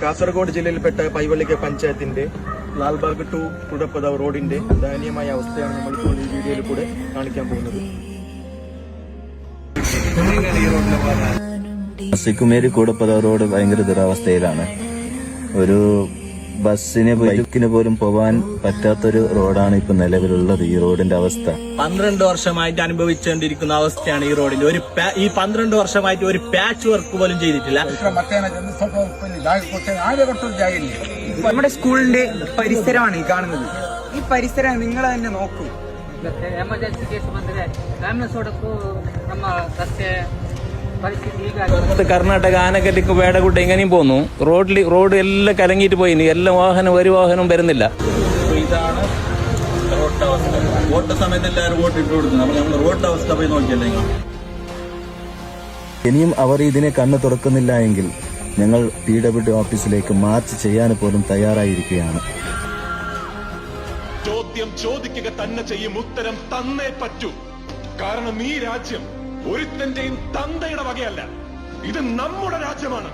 കാസർഗോഡ് ജില്ലയിൽപ്പെട്ട പൈവള്ളിക്ക പഞ്ചായത്തിന്റെ ലാൽബാഗ് ടു കുടപ്പതാവ് റോഡിന്റെ ദയനീയമായ അവസ്ഥയാണ് നമ്മളിപ്പോൾ ഈ വീഡിയോയിൽ കൂടെ കാണിക്കാൻ പോകുന്നത്. സിക്കുമേരി കൂടപ്പതാവ് റോഡ് ഭയങ്കര ദുരവസ്ഥയിലാണ്. ഒരു ബസ്സിന് ബൈക്കിന് പോലും പോവാൻ പറ്റാത്തൊരു റോഡാണ് ഇപ്പൊ നിലവിലുള്ളത്. ഈ റോഡിന്റെ അവസ്ഥ 12 വർഷമായിട്ട് അനുഭവിച്ചുകൊണ്ടിരിക്കുന്ന അവസ്ഥയാണ് ഈ റോഡിന്റെ. ഈ 12 വർഷമായിട്ട് ഒരു പാച്ച് വർക്ക് പോലും ചെയ്തിട്ടില്ല. നമ്മുടെ സ്കൂളിന്റെ പരിസരമാണ് ഈ കാണുന്നത്. ഈ പരിസരം നിങ്ങൾ തന്നെ നോക്കൂ. ಎಮರ್ಜೆನ್ಸಿ ಕೇಸ್ ಬಂದರೆ ಆಂಬುಲೆನ್ಸ್ ಓಡಕ್ಕೂ ನಮ್ಮ ರಸ್ತೆ ಪರಿಸ್ಥಿತಿ ಈಗ കർണാടക ആനക്കട്ടിക്ക് വേടകുട്ട എങ്ങനെയും പോന്നു. റോഡ് എല്ലാം കലങ്ങിയിട്ട് പോയി. എല്ലാ ഒരു വാഹനവും വരുന്നില്ല. ഇതാണ് റോഡ് അവസ്ഥ. വോട്ട് സമയത്ത് എല്ലാവരും വോട്ട് ഇട്ട് കൊടുക്കുന്നു. അപ്പോൾ നമ്മൾ റോഡ് അവസ്ഥ പോയി നോക്കിയല്ലേ. ഇനിയും അവർ ഇതിനെ കണ്ണു തുറക്കുന്നില്ല എങ്കിൽ ഞങ്ങൾ PWD ഓഫീസിലേക്ക് മാർച്ച് ചെയ്യാൻ പോലും തയ്യാറായിരിക്കുകയാണ്. ചോദ്യം ചോദിക്കുക തന്നെ ചെയ്യും, ഉത്തരം തന്നേ പറ്റൂ. കാരണം ഈ രാജ്യം ഒരുത്തന്റെയും തന്തയുടെ വകയല്ല, ഇത് നമ്മുടെ രാജ്യമാണ്.